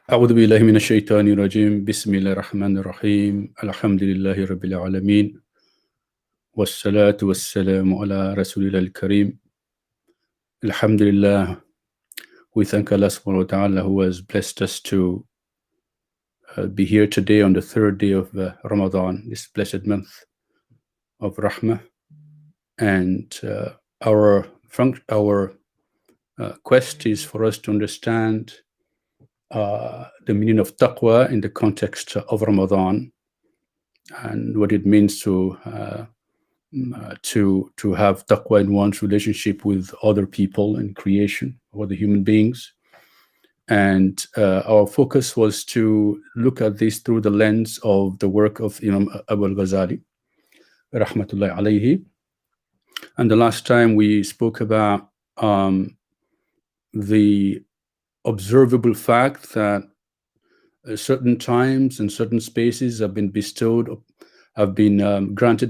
أعوذ بالله من الشيطان الرجيم بسم الله الرحمن الرحيم الحمد لله رب العالمين والصلاة والسلام على رسول الله الكريم. Alhamdulillah, we thank Allah subhanahu wa ta'ala who has blessed us to be here today on the third day of Ramadan, this blessed month of Rahmah. And our quest is for us to understand the meaning of Taqwa in the context of Ramadan and what it means to have Taqwa in one's relationship with other people and creation, or the human beings. And our focus was to look at this through the lens of the work of Imam Abu al-Ghazali, rahmatullahi alayhi. And the last time we spoke about the observable fact that certain times and certain spaces have been granted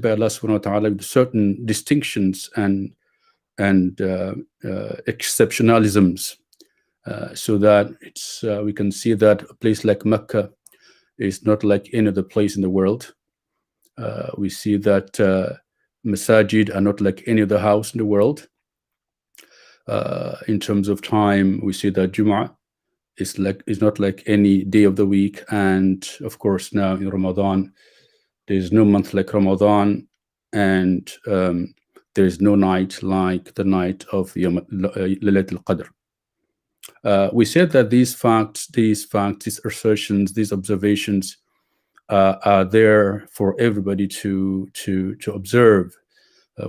by Allah subhanahu wa ta'ala with certain distinctions and exceptionalisms, so that we can see that a place like Mecca is not like any other place in the world. We see that masajid are not like any other house in the world. In terms of time, we see that Jum'ah is not like any day of the week. And of course, now in Ramadan, there is no month like Ramadan, and there is no night like the night of Laylatul Qadr. We said that these facts, these assertions, these observations are there for everybody to observe,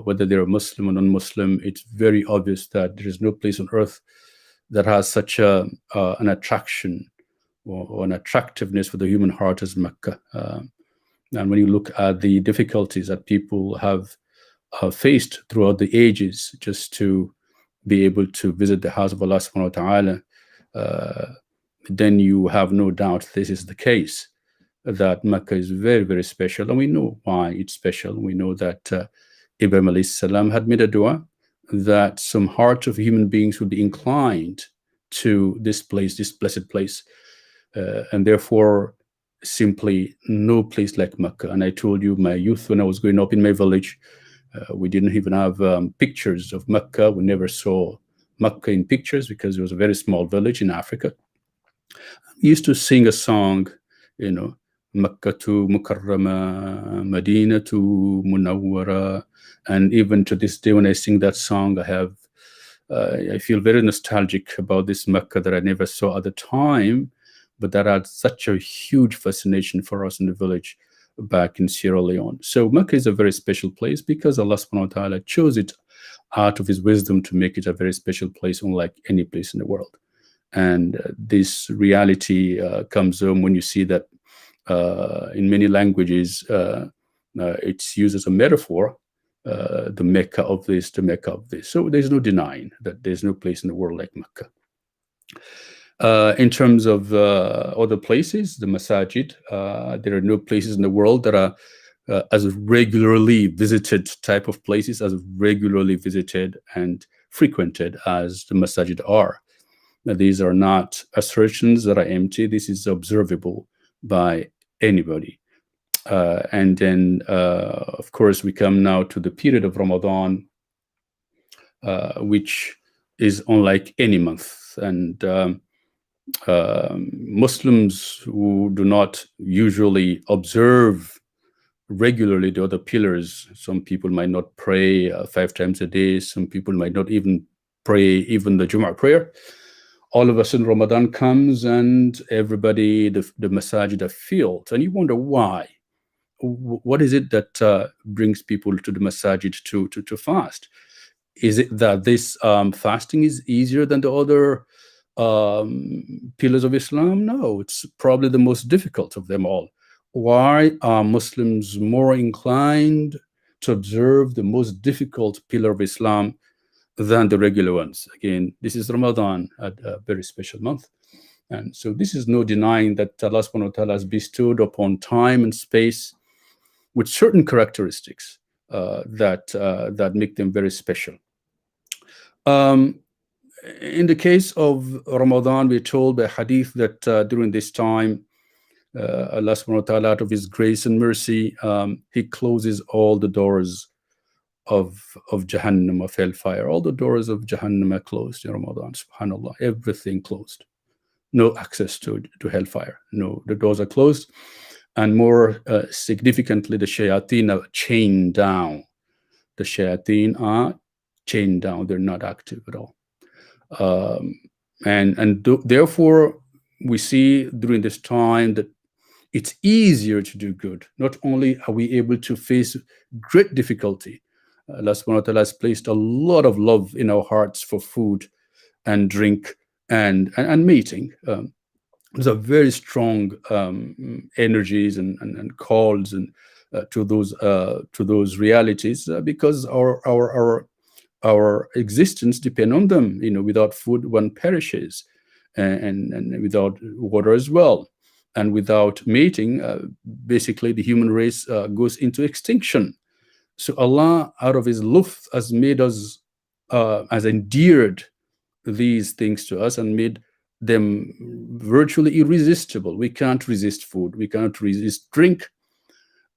whether they're Muslim or non-Muslim. It's very obvious that there is no place on earth that has such an attraction or an attractiveness for the human heart as Mecca. And when you look at the difficulties that people have faced throughout the ages just to be able to visit the house of Allah subhanahu wa ta'ala, then you have no doubt this is the case, that Mecca is very, very special. And we know why it's special. We know that Ibrahim alayhi salam had made a dua that some hearts of human beings would be inclined to this place, this blessed place. And therefore, simply no place like Mecca. And I told you, my youth, when I was growing up in my village, we didn't even have pictures of Mecca. We never saw Mecca in pictures because it was a very small village in Africa. We used to sing a song, Mecca to Mukarrama, Medina to Munawwara. And even to this day, when I sing that song, I feel very nostalgic about this Mecca that I never saw at the time, but that had such a huge fascination for us in the village back in Sierra Leone. So Mecca is a very special place because Allah subhanahu wa ta'ala chose it out of his wisdom to make it a very special place, unlike any place in the world. And this reality comes home when you see that in many languages, it's used as a metaphor, the Mecca of this, the Mecca of this. So there's no denying that there's no place in the world like Mecca. In terms of other places, the masajid, there are no places in the world that are as regularly visited type of places, as regularly visited and frequented as the masajid are. Now, these are not assertions that are empty. This is observable by anybody. And then, of course, we come now to the period of Ramadan, which is unlike any month. And Muslims who do not usually observe regularly the other pillars, some people might not pray 5 times a day, some people might not even pray even the Jum'ah prayer. All of a sudden Ramadan comes and everybody, the masajid are filled, and you wonder why. What is it that brings people to the masajid to fast? Is it that this fasting is easier than the other pillars of Islam? No, it's probably the most difficult of them all. Why are Muslims more inclined to observe the most difficult pillar of Islam than the regular ones? Again, this is Ramadan, a very special month. And so this is no denying that Allah subhanahu wa ta'ala has bestowed upon time and space with certain characteristics that make them very special. in the case of Ramadan, we're told by hadith that during this time, Allah subhanahu wa ta'ala, out of his grace and mercy, he closes all the doors of Jahannam, of hellfire. All the doors of Jahannam are closed in Ramadan, subhanAllah, everything closed. No access to hellfire. No, the doors are closed. And more significantly, the shayateen are chained down. The shayateen are chained down. They're not active at all. Therefore, we see during this time that it's easier to do good. Not only are we able to face great difficulty, Allah subhanahu wa ta'ala has placed a lot of love in our hearts for food and drink and mating. There's a very strong energies and calls and to those realities because our existence depend on them. Without food, one perishes, and without water as well, and without mating, basically the human race goes into extinction. So Allah, out of His love, has made us, has endeared these things to us and made them virtually irresistible. We can't resist food. We can't resist drink.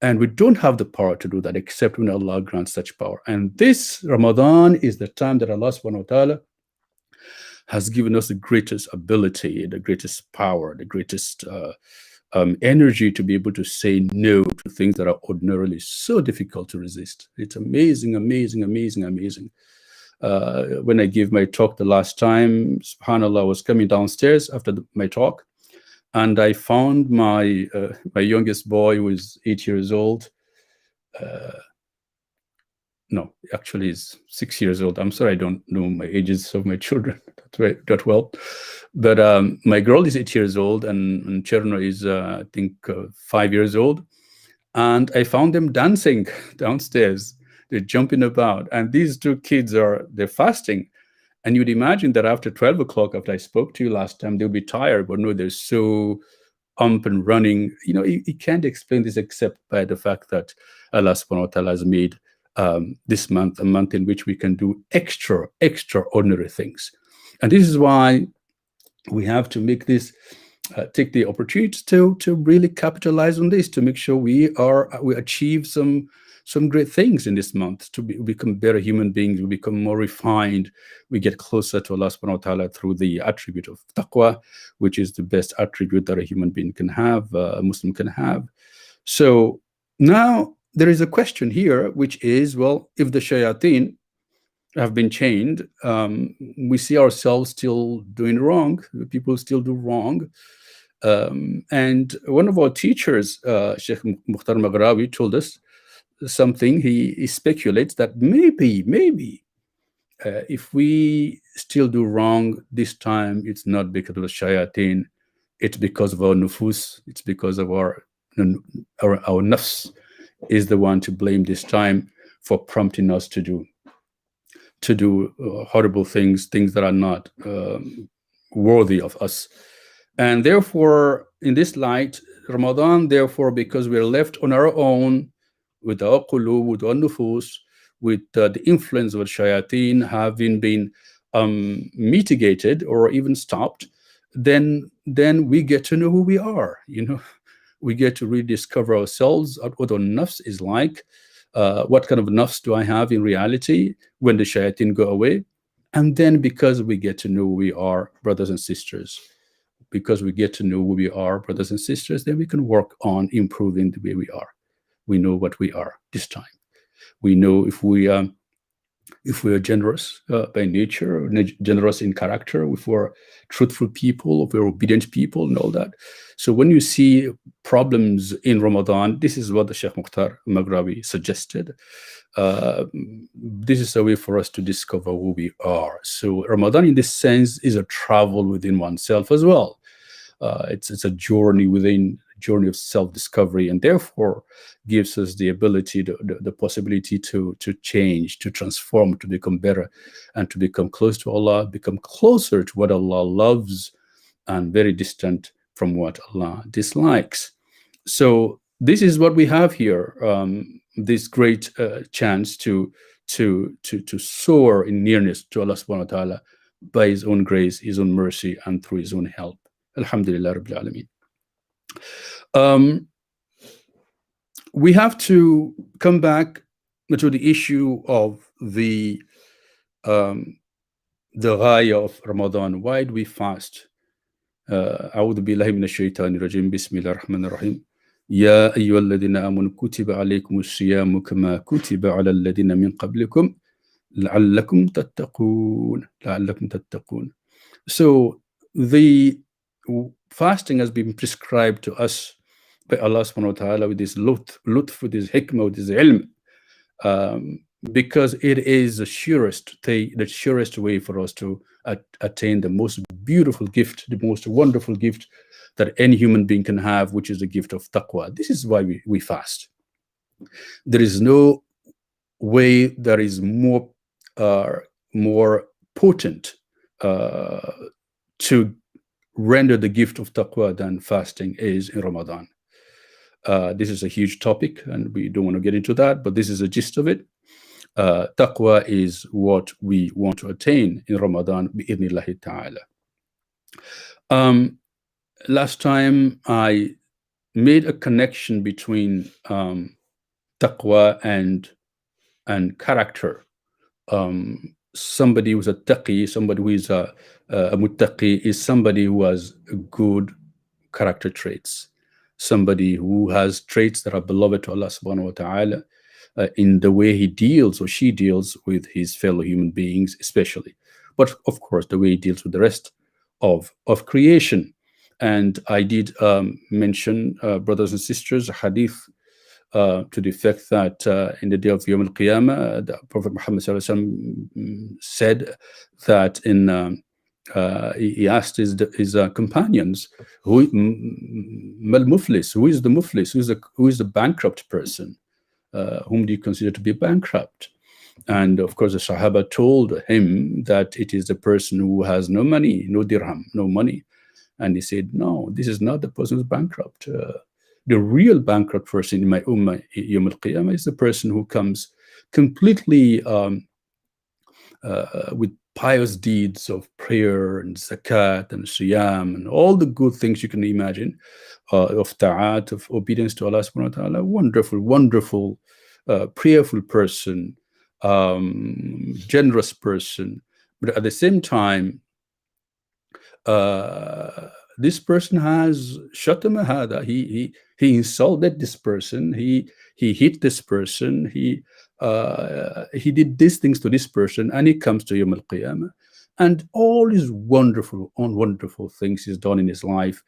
And we don't have the power to do that except when Allah grants such power. And this Ramadan is the time that Allah subhanahu wa ta'ala has given us the greatest ability, the greatest power, the greatest energy to be able to say no to things that are ordinarily so difficult to resist. It's amazing, amazing, amazing, amazing. When I gave my talk the last time, subhanAllah, I was coming downstairs after my talk, and I found my youngest boy, who is 8 years old. No, actually he's 6 years old. I'm sorry, I don't know my ages of my children that well. But my girl is 8 years old, and Cherno is, I think, 5 years old. And I found them dancing downstairs. They're jumping about. And these two kids they're fasting. And you'd imagine that after 12 o'clock, after I spoke to you last time, they'll be tired. But no, they're so up and running. You can't explain this except by the fact that Allah subhanahu wa ta'ala has made this month a month in which we can do extraordinary things. And this is why we have to make this, take the opportunity to really capitalize on this, to make sure we achieve some great things in this month, to become better human beings, we become more refined, we get closer to Allah subhanahu wa ta'ala through the attribute of taqwa, which is the best attribute that a human being can have, a Muslim can have. So now there is a question here, which is, well, if the shayateen have been chained, we see ourselves still doing wrong, people still do wrong. And one of our teachers, Sheikh Mukhtar Maghrawi, told us something. He speculates that maybe if we still do wrong this time, it's not because of the shayateen, it's because of our nufus, it's because of our nafs is the one to blame this time for prompting us to do horrible things that are not worthy of us. And therefore, in this light, Ramadan, therefore, because we're left on our own with our qulub, with our nufus, with the influence of shayateen having been mitigated or even stopped, then we get to know who we are. We get to rediscover ourselves, what our nafs is like, what kind of nafs do I have in reality when the shayateen go away. And then because we get to know who we are, brothers and sisters, because we get to know who we are, brothers and sisters, then we can work on improving the way we are. We know what we are this time. We know if we are generous by nature, generous in character, if we're truthful people, if we're obedient people, and all that. So when you see problems in Ramadan, this is what the Sheikh Mukhtar Maghrawi suggested. This is a way for us to discover who we are. So Ramadan, in this sense, is a travel within oneself as well. It's a journey of self-discovery, and therefore gives us the ability, the possibility to change, to transform, to become better, and to become close to Allah, become closer to what Allah loves, and very distant from what Allah dislikes. So this is what we have here, this great chance to soar in nearness to Allah subhanahu wa ta'ala by His own grace, His own mercy, and through His own help. Alhamdulillah Rabbil Alameen. We have to come back to the issue of the ghaya of Ramadan. Why do we fast? أعوذ بالله من الشيطان الرجيم بسم الله الرحمن الرحيم يا أيها الذين آمنوا كتب عليكم الصيام كما كتب على الذين من قبلكم لعلكم تتقون. So the fasting has been prescribed to us by Allah subhanahu wa ta'ala with this lutf, with this hikmah, with this ilm, because it is the surest way for us to attain the most beautiful gift, the most wonderful gift that any human being can have, which is the gift of taqwa. This is why we fast. There is no way that is more potent to render the gift of taqwa than fasting is in Ramadan. This is a huge topic, and we don't want to get into that, but this is the gist of it. Taqwa is what we want to attain in Ramadan, bi'idhnillahi ta'ala. Last time I made a connection between taqwa and character. Somebody who's a taqi, somebody who is a muttaqi, is somebody who has good character traits, somebody who has traits that are beloved to Allah subhanahu wa ta'ala in the way he deals or she deals with his fellow human beings, especially, but of course the way he deals with the rest of creation. And I did mention, brothers and sisters, a hadith to the effect that in the day of Yawm al-Qiyamah, the Prophet Muhammad said that he asked his companions, who mal-muflis, who is the muflis, who is the bankrupt person? Whom do you consider to be bankrupt? And of course, the Sahaba told him that it is the person who has no money, no dirham, no money. And he said, no, this is not the person who's bankrupt. The real bankrupt person in my ummah, Yawm al-Qiyamah, is the person who comes completely with pious deeds of prayer and zakat and siyam and all the good things you can imagine, of ta'at, of obedience to Allah subhanahu wa ta'ala. Wonderful, wonderful, prayerful person, generous person. But at the same time, this person has shatama hada. He insulted this person. He hit this person. He did these things to this person, and he comes to Yawm al-Qiyamah, and all his wonderful things he's done in his life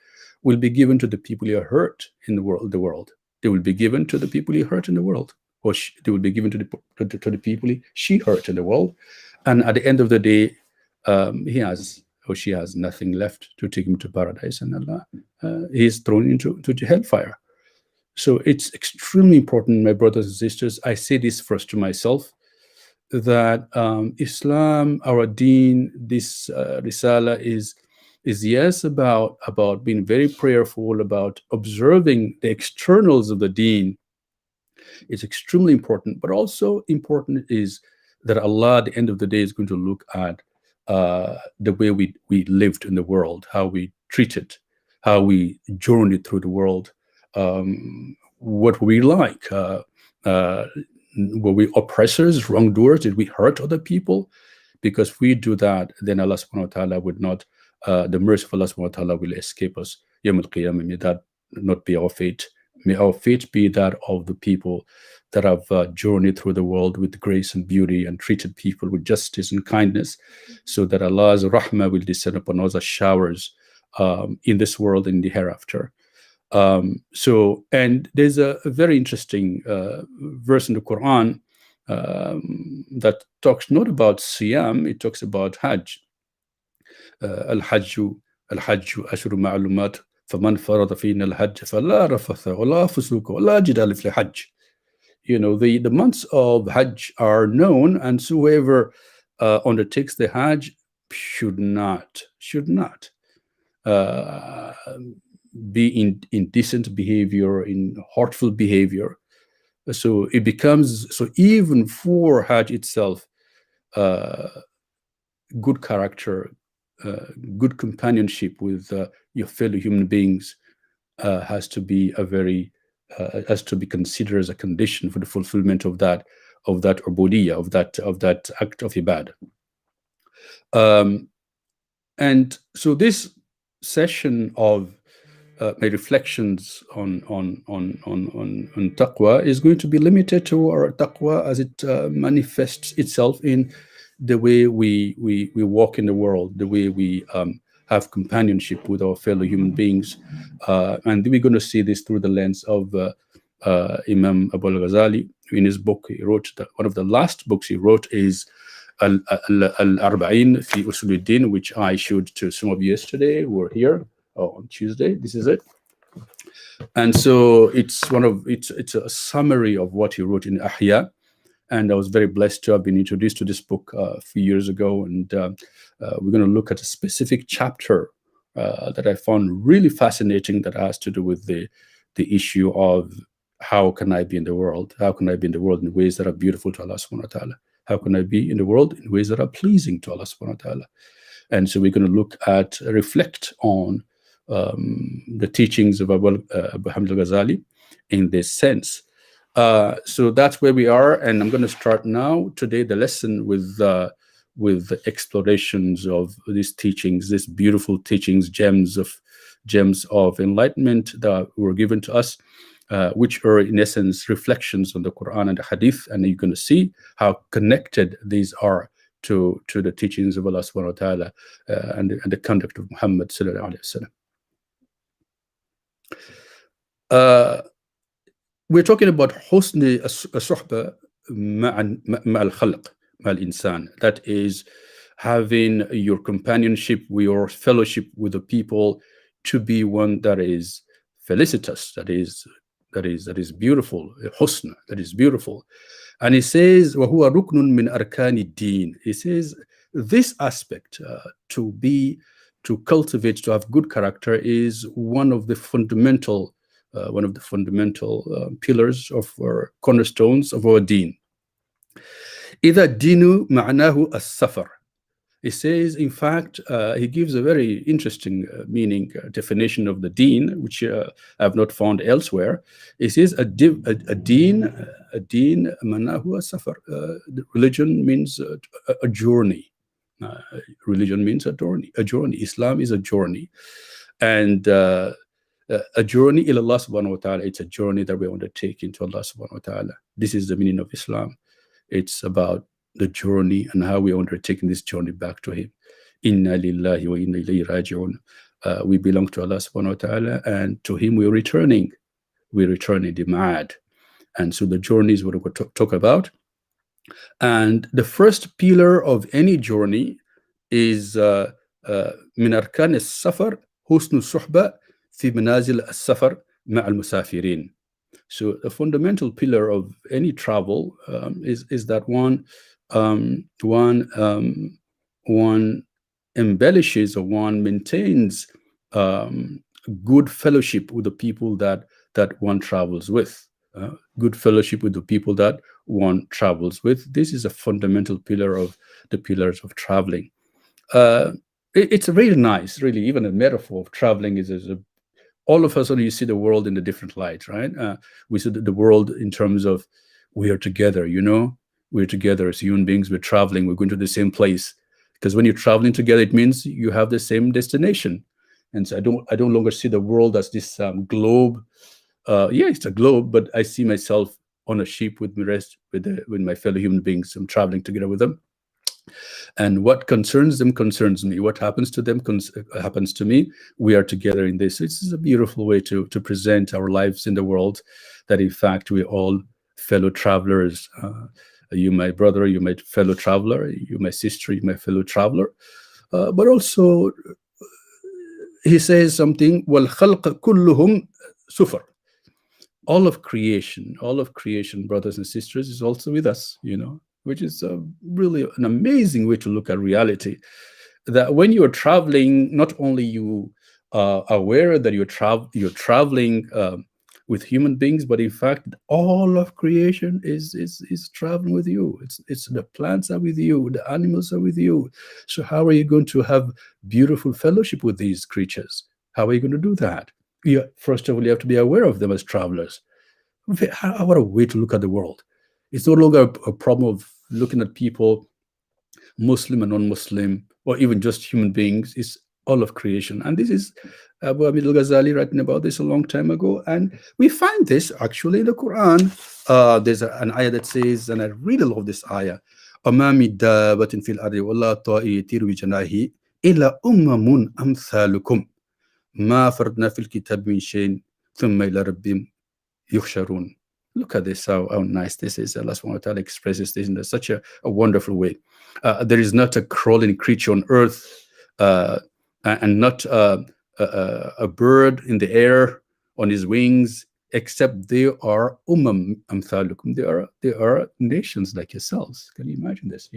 will be given to the people he hurt in the world. They will be given to the people he hurt in the world, or they will be given to the people she hurt in the world, and at the end of the day, he has or she has nothing left to take him to paradise, and Allah, he is thrown into hellfire. So it's extremely important, my brothers and sisters. I say this first to myself, that Islam, our deen, this risala is yes about being very prayerful, about observing the externals of the deen. It's extremely important, but also important is that Allah at the end of the day is going to look at the way we lived in the world, how we treated, how we journeyed through the world, what we like. Were we oppressors, wrongdoers? Did we hurt other people? Because if we do that, then Allah subhanahu wa ta'ala would not, the mercy of Allah subhanahu wa ta'ala will escape us. Yawm al-Qiyamah, may that not be our fate. May our fate be that of the people that have journeyed through the world with grace and beauty and treated people with justice and kindness, so that Allah's rahmah will descend upon us as showers in this world and in the hereafter. And there's a very interesting verse in the Quran that talks not about Siyam, it talks about Hajj. Al-Hajju ashru ma'lumat faman farada fina al-Hajj fala rafatha wala fusuka wala jidala fil Hajj. You know, the months of Hajj are known, and so whoever undertakes the Hajj should not be in indecent behavior, in hurtful behavior. So it becomes, so even for Hajj itself, good character, good companionship with your fellow human beings has to be has to be considered as a condition for the fulfillment of that ubudiyya, of that act of ibadah. And so this session of my reflections on taqwa is going to be limited to our taqwa as it manifests itself in the way we walk in the world, the way we have companionship with our fellow human beings, and we're going to see this through the lens of Imam Abu al-Ghazali. In his book, he wrote one of the last books he wrote is Al-Arba'in fi Usul al-Din, which I showed to some of you yesterday who were here. On Tuesday, this is it. And so it's a summary of what he wrote in Ahya, and I was very blessed to have been introduced to this book a few years ago. And we're going to look at a specific chapter that I found really fascinating, that has to do with the issue of how can I be in the world? How can I be in the world in ways that are beautiful to Allah subhanahu wa ta'ala? How can I be in the world in ways that are pleasing to Allah subhanahu wa ta'ala? And so we're going to reflect on the teachings of Abu Hamid al-Ghazali in this sense. So that's where we are, and I'm going to start now today the lesson with the explorations of these teachings, these beautiful teachings, gems of enlightenment that were given to us, which are in essence reflections on the Quran and the Hadith, and you're going to see how connected these are to the teachings of Allah subhanahu wa ta'ala and the conduct of Muhammad sallallahu alaihi wasallam. We're talking about husn as-suhba ma'al khalq, ma'al insan. That is having your companionship, your fellowship with the people to be one that is felicitous, that is beautiful, husn, that is beautiful. And he says, وَهُوَ رُكْنٌ مِنْ أَرْكَانِ الدِّينِ. He says this aspect, to cultivate, to have good character, is one of the fundamental pillars of our cornerstones of our deen. إِذَا الدِّينُ مَعْنَاهُ السَّفَرُ. He says, in fact, he gives a very interesting definition of the deen, which I have not found elsewhere. He says, a deen, manahu as-safar. Religion means a journey. Religion means a journey. Islam is a journey. And a journey ila Allah subhanahu wa ta'ala. It's a journey that we undertake into Allah subhanahu wa ta'ala. This is the meaning of Islam. It's about the journey and how we are undertaking this journey back to Him. Inna lillahi wa inna ilayhi raji'un. We belong to Allah subhanahu wa ta'ala, and to Him we are returning. We're returning the ma'ad. And so the journey is what we're going to talk about. And the first pillar of any journey is min arkan as-safar husnu suhba fi manazil as-safar ma'al musafirin. So the fundamental pillar of any travel is that one embellishes, or one maintains good fellowship with the people that one travels with. Good fellowship with the people that one travels with. This is a fundamental pillar of the pillars of traveling. It's really nice, really. Even a metaphor of traveling is all of us, you see the world in a different light, right? We see the world in terms of we are together, we're together as human beings, we're traveling, we're going to the same place. Because when you're traveling together, it means you have the same destination. And so I don't longer see the world as this globe. Yeah, it's a globe, but I see myself on a ship with my fellow human beings. I'm traveling together with them. And what concerns them concerns me. What happens to them happens to me. We are together in this. This is a beautiful way to present our lives in the world, that in fact we're all fellow travelers. You my brother, you my fellow traveler. You my sister, you my fellow traveler. But also he says something, وَالْخَلْقَ كُلُّهُمْ سُفَرٌ. All of creation, brothers and sisters, is also with us, which is really an amazing way to look at reality. That when you are traveling, not only you are aware that you're traveling with human beings, but in fact, all of creation is traveling with you. It's the plants are with you, the animals are with you. So how are you going to have beautiful fellowship with these creatures? How are you going to do that? First of all, you have to be aware of them as travelers. What a way to look at the world. It's no longer a problem of looking at people, Muslim and non-Muslim, or even just human beings. It's all of creation. And this is Abu Hamid al-Ghazali writing about this a long time ago. And we find this actually in the Quran. There's an ayah that says, and I really love this ayah, وَمَا مِن دَابَّةٍ فِي الْأَرْضِ وَلَا طَائِرٍ يَطِيرُ بِجَنَاحِهِ إِلَّا أُمَمٌ أَمْثَالُكُمْ مَا فَرَّطْنَا فِي الْكِتَابِ مِن شَيْءٍ ثُمَّ إِلَى رَبِّهِمْ يُحْشَرُونَ. Look at this, how nice this is. Allah subhanahu wa ta'ala expresses this in such a wonderful way. There is not a crawling creature on earth and not a bird in the air on his wings, except they are amthalukum. They are nations like yourselves. Can you imagine this?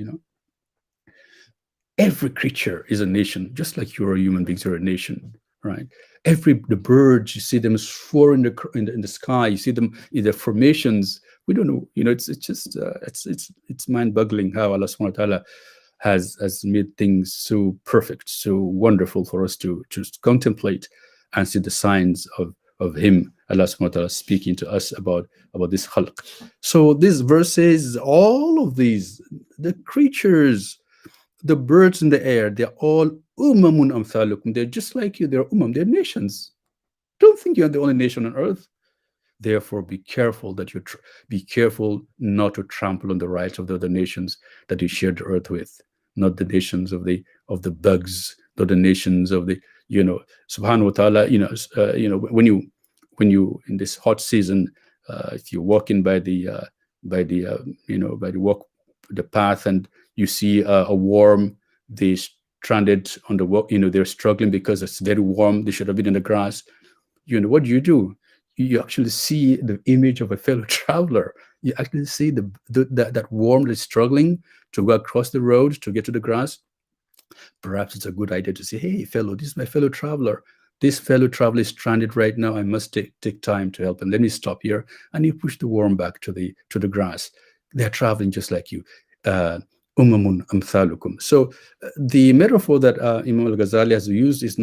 Every creature is a nation, just like you're a human being, you're a nation, right? The birds, you see them soar in the sky. You see them in their formations. We don't know. It's just it's mind-boggling how Allah subhanahu wa ta'ala has made things so perfect, so wonderful for us to contemplate and see the signs of Him, Allah subhanahu wa ta'ala, speaking to us about this khalq. So these verses, all of these, the creatures, the birds in the air, they're all umamun amthalukum. They're just like you. They're they're nations. Don't think you're the only nation on earth. Therefore, be careful be careful not to trample on the rights of the other nations that you share the earth with, not the nations of the bugs, not the nations of the subhanahu wa ta'ala. When you in this hot season, if you're walking by the path and you see a worm, they stranded on the walk. They're struggling because it's very warm. They should have been in the grass. What do? You actually see the image of a fellow traveler. You actually see that worm that's struggling to go across the road to get to the grass. Perhaps it's a good idea to say, hey, fellow, this is my fellow traveler. This fellow traveler is stranded right now. I must take time to help him. Let me stop here. And you push the worm back to the grass. They're traveling just like you. Umamun amthalukum. So the metaphor that Imam al-Ghazali has used is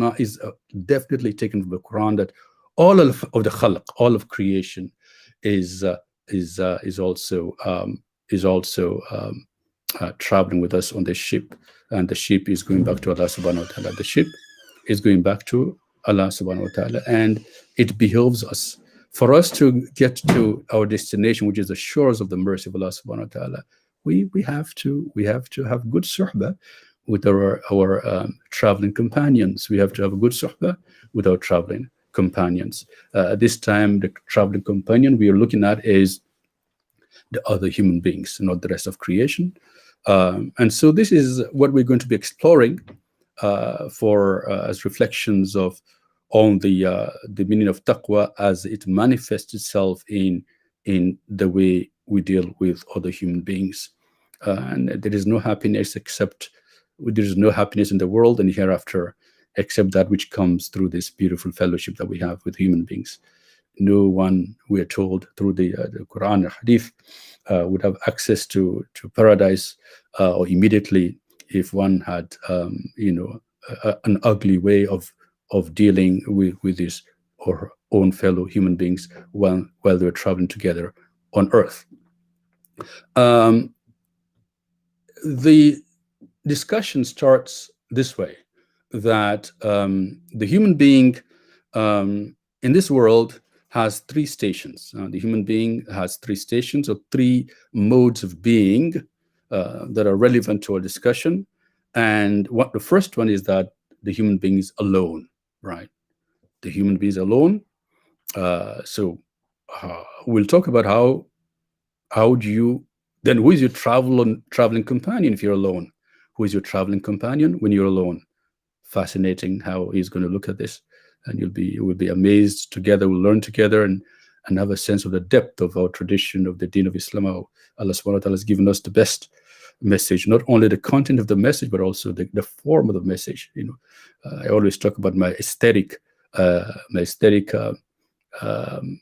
definitely taken from the Quran, that all of the khalq, all of creation, is also traveling with us on the ship, and the ship is going back to Allah subhanahu wa ta'ala. The ship is going back to Allah subhanahu wa ta'ala, and it behoves us, for us to get to our destination, which is the shores of the mercy of Allah subhanahu wa ta'ala. We have to have good suhbah with our traveling companions. We have to have a good suhbah with our traveling companions. This time, the traveling companion we are looking at is the other human beings, not the rest of creation. And so this is what we're going to be exploring as reflections on the meaning of taqwa as it manifests itself in the way we deal with other human beings. And there is no happiness in the world and hereafter except that which comes through this beautiful fellowship that we have with human beings. No one, we are told through the Quran or Hadith, would have access to paradise or immediately if one had an ugly way of dealing with his or own fellow human beings while they're traveling together on earth. The discussion starts this way, that the human being in this world has three stations. The human being has three stations, or three modes of being that are relevant to our discussion. And the first one is that the human being is alone, right? The human being is alone. So we'll talk about who is your traveling companion if you're alone? Who is your traveling companion when you're alone? Fascinating how he's going to look at this, and you will be amazed. Together we'll learn together and have a sense of the depth of our tradition of the Deen of Islam. How Allah subhanahu wa ta'ala has given us the best message, not only the content of the message, but also the form of the message. I always talk about my aesthetic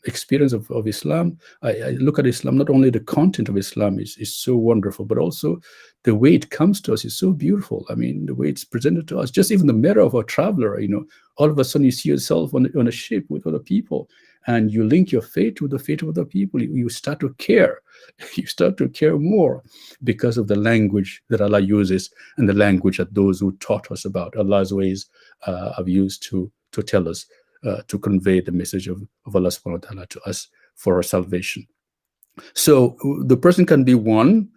experience of Islam, I look at Islam, not only the content of Islam is so wonderful, but also the way it comes to us is so beautiful. I mean, the way it's presented to us, just even the mirror of a traveler, all of a sudden you see yourself on a ship with other people, and you link your fate with the fate of other people. You start to care. You start to care more because of the language that Allah uses and the language that those who taught us about Allah's ways have used to tell us, to convey the message of Allah subhanahu wa ta'ala to us for our salvation. So the person can be one,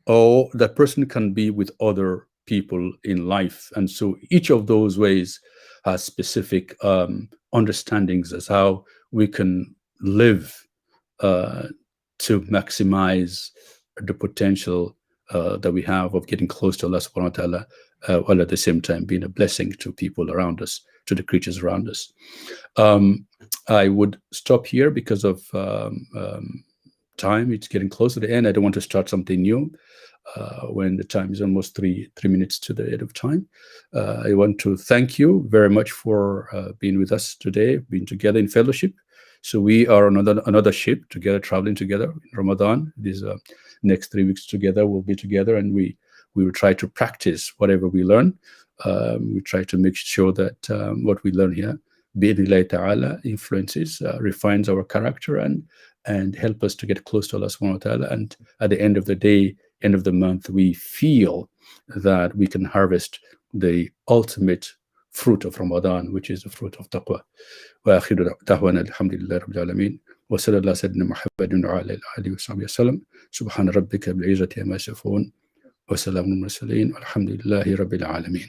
or that person can be with other people in life. And so each of those ways has specific understandings as how we can live to maximize the potential that we have of getting close to Allah subhanahu wa ta'ala, while at the same time being a blessing to people around us, to the creatures around us. I would stop here because of time. It's getting close to the end. I don't want to start something new when the time is almost three minutes to the end of time. I want to thank you very much for being with us today, being together in fellowship. So we are on another ship together, traveling together in Ramadan. These next 3 weeks together, we'll be together, and we will try to practice whatever we learn. We try to make sure that what we learn here, bi'idhnillahi ta'ala, influences, refines our character, and help us to get close to Allah subhanahu wa ta'ala. And at the end of the day, end of the month, we feel that we can harvest the ultimate fruit of Ramadan, which is the fruit of taqwa. Wa akhiru da'wana alhamdulillahi rabbil alameen. Wa sallallahu sayyidina Muhammadin wa ala alihi wa sahbihi wa sallam. Subhana rabbika bil izzati amma yasifun. Wa salamun al mursalin. Walhamdulillahi rabbil alameen.